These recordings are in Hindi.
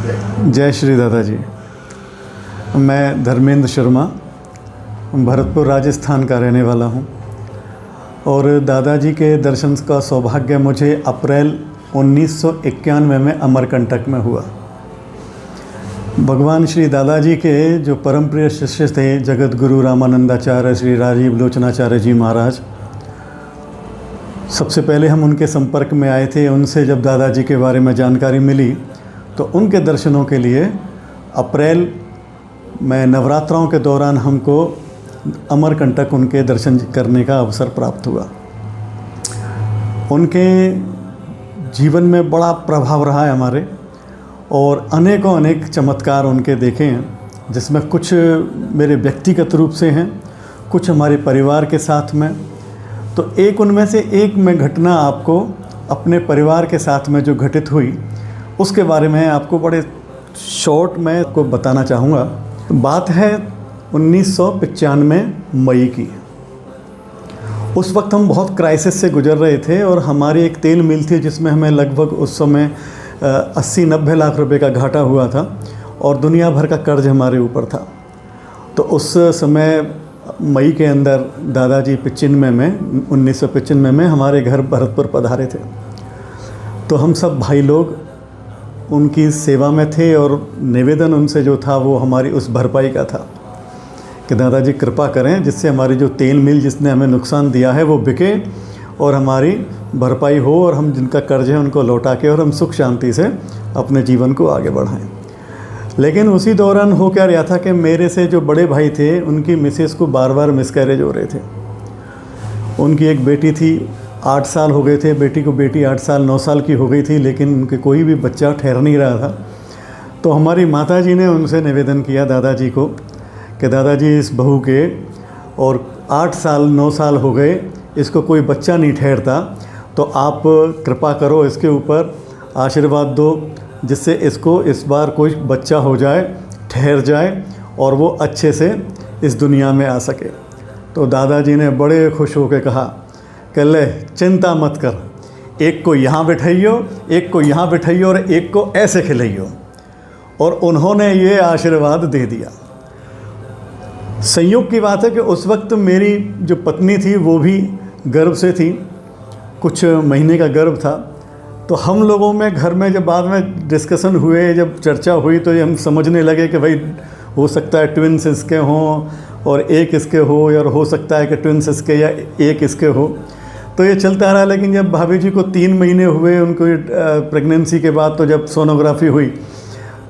जय श्री दादाजी। मैं धर्मेंद्र शर्मा भरतपुर राजस्थान का रहने वाला हूँ और दादाजी के दर्शन का सौभाग्य मुझे अप्रैल 1991 में अमरकंटक में हुआ। भगवान श्री दादाजी के जो परम प्रिय शिष्य थे जगत गुरु रामानंदाचार्य श्री राजीव लोचनाचार्य जी महाराज, सबसे पहले हम उनके संपर्क में आए थे। उनसे जब दादाजी के बारे में जानकारी मिली तो उनके दर्शनों के लिए अप्रैल में नवरात्रों के दौरान हमको अमरकंटक उनके दर्शन करने का अवसर प्राप्त हुआ। उनके जीवन में बड़ा प्रभाव रहा है हमारे, और अनेकों अनेक चमत्कार उनके देखे हैं, जिसमें कुछ मेरे व्यक्तिगत रूप से हैं, कुछ हमारे परिवार के साथ में। तो एक उनमें से एक मैं घटना आपको अपने परिवार के साथ में जो घटित हुई उसके बारे में आपको बड़े शॉर्ट में आपको बताना चाहूँगा। बात है 1995 मई की। उस वक्त हम बहुत क्राइसिस से गुजर रहे थे और हमारी एक तेल मिल थी जिसमें हमें लगभग उस समय 80-90 लाख रुपए का घाटा हुआ था और दुनिया भर का कर्ज हमारे ऊपर था। तो उस समय मई के अंदर दादाजी 1995 में हमारे घर भरतपुर पधारे थे। तो हम सब भाई लोग उनकी सेवा में थे और निवेदन उनसे जो था वो हमारी उस भरपाई का था कि दादाजी कृपा करें जिससे हमारी जो तेल मिल जिसने हमें नुकसान दिया है वो बिके और हमारी भरपाई हो और हम जिनका कर्ज है उनको लौटा के और हम सुख शांति से अपने जीवन को आगे बढ़ाएं। लेकिन उसी दौरान हो क्या रहा था कि मेरे से जो बड़े भाई थे उनकी मिसेस को बार बार मिसकैरेज हो रहे थे। उनकी एक बेटी थी, 8 साल हो गए थे बेटी को, बेटी 8 साल 9 साल की हो गई थी, लेकिन उनके कोई भी बच्चा ठहर नहीं रहा था। तो हमारी माताजी ने उनसे निवेदन किया दादाजी को कि दादाजी इस बहू के और 8 साल 9 साल हो गए, इसको कोई बच्चा नहीं ठहरता, तो आप कृपा करो इसके ऊपर आशीर्वाद दो जिससे इसको इस बार कोई बच्चा हो जाए, ठहर जाए और वो अच्छे से इस दुनिया में आ सके। तो दादाजी ने बड़े खुश होकर कहा कि ले चिंता मत कर, एक को यहाँ बिठाइयो, एक को यहाँ बिठाइयो और एक को ऐसे खिलाइयो। और उन्होंने ये आशीर्वाद दे दिया। संयोग की बात है कि उस वक्त मेरी जो पत्नी थी वो भी गर्भ से थी, कुछ महीने का गर्भ था। तो हम लोगों में घर में जब बाद में डिस्कशन हुए, जब चर्चा हुई, तो ये हम समझने लगे कि भाई हो सकता है ट्विन्स इसके हों और एक इसके हो, या हो सकता है कि ट्विन्स इसके या एक इसके हो। तो ये चलता रहा। लेकिन जब भाभी जी को 3 महीने हुए उनको प्रेगनेंसी के बाद, तो जब सोनोग्राफी हुई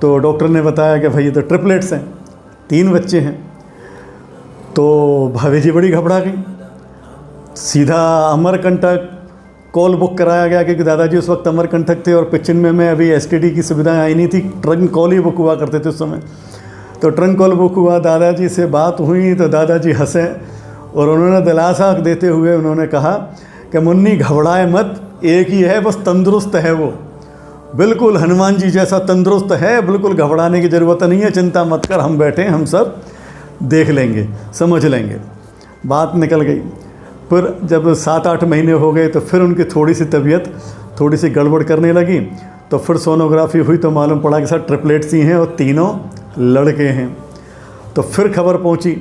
तो डॉक्टर ने बताया कि भाई ये तो ट्रिपलेट्स हैं, 3 बच्चे हैं। तो भाभी जी बड़ी घबरा गई। सीधा अमरकंटक कॉल बुक कराया गया, क्योंकि दादाजी उस वक्त अमरकंटक थे और 95 में अभी एसटीडी की सुविधाएं आई नहीं थी, ट्रंक कॉल ही बुक हुआ करते थे उस समय। तो ट्रंक कॉल बुक हुआ, दादाजी से बात हुई तो दादाजी हंसे और उन्होंने दिलासा देते हुए उन्होंने कहा कि मुन्नी घबराए मत, एक ही है, बस तंदुरुस्त है, वो बिल्कुल हनुमान जी जैसा तंदुरुस्त है, बिल्कुल घबराने की ज़रूरत नहीं है, चिंता मत कर, हम बैठे, हम सब देख लेंगे, समझ लेंगे। बात निकल गई। फिर जब 7-8 महीने हो गए तो फिर उनकी थोड़ी सी तबीयत थोड़ी सी गड़बड़ करने लगी। तो फिर सोनोग्राफी हुई तो मालूम पड़ा कि सर ट्रिपलेट्स ही हैं और तीनों लड़के हैं। तो फिर खबर पहुंची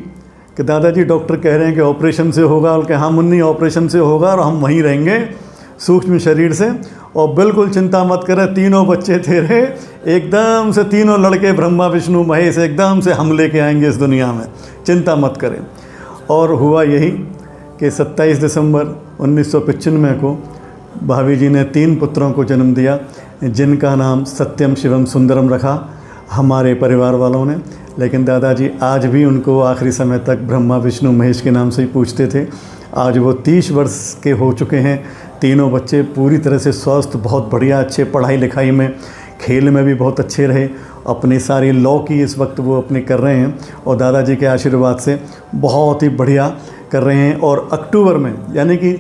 कि दादाजी डॉक्टर कह रहे हैं कि ऑपरेशन से होगा, और कि हाँ मुन्नी ऑपरेशन से होगा और हम वहीं रहेंगे सूक्ष्म शरीर से, और बिल्कुल चिंता मत करें, तीनों बच्चे तेरे एकदम से, तीनों लड़के ब्रह्मा विष्णु महेश एकदम से हम लेके आएंगे इस दुनिया में, चिंता मत करें। और हुआ यही कि 27 दिसंबर 1995 को भाभी जी ने 3 पुत्रों को जन्म दिया, जिनका नाम सत्यम शिवम सुंदरम रखा हमारे परिवार वालों ने। लेकिन दादाजी आज भी उनको आखिरी समय तक ब्रह्मा विष्णु महेश के नाम से ही पूछते थे। आज वो 30 वर्ष के हो चुके हैं। तीनों बच्चे पूरी तरह से स्वस्थ, बहुत बढ़िया, अच्छे पढ़ाई लिखाई में, खेल में भी बहुत अच्छे रहे। अपनी सारी लॉ की इस वक्त वो अपनी कर रहे हैं और दादाजी के आशीर्वाद से बहुत ही बढ़िया कर रहे हैं। और अक्टूबर में, यानी कि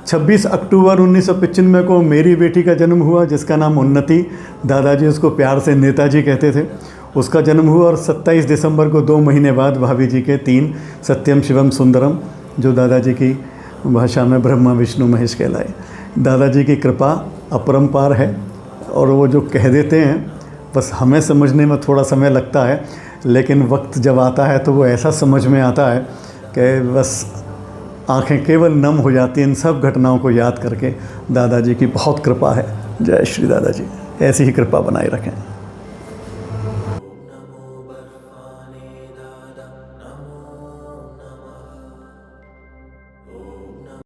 26 अक्टूबर 1995 को मेरी बेटी का जन्म हुआ, जिसका नाम उन्नति, दादाजी उसको प्यार से नेताजी कहते थे, उसका जन्म हुआ। और 27 दिसंबर को 2 महीने बाद भाभी जी के 3 सत्यम शिवम सुंदरम, जो दादाजी की भाषा में ब्रह्मा विष्णु महेश कहलाए। दादाजी की कृपा अपरंपार है और वो जो कह देते हैं बस हमें समझने में थोड़ा समय लगता है, लेकिन वक्त जब आता है तो वो ऐसा समझ में आता है कि बस आंखें केवल नम हो जाती हैं इन सब घटनाओं को याद करके। दादाजी की बहुत कृपा है। जय श्री दादाजी, ऐसी ही कृपा बनाए रखें।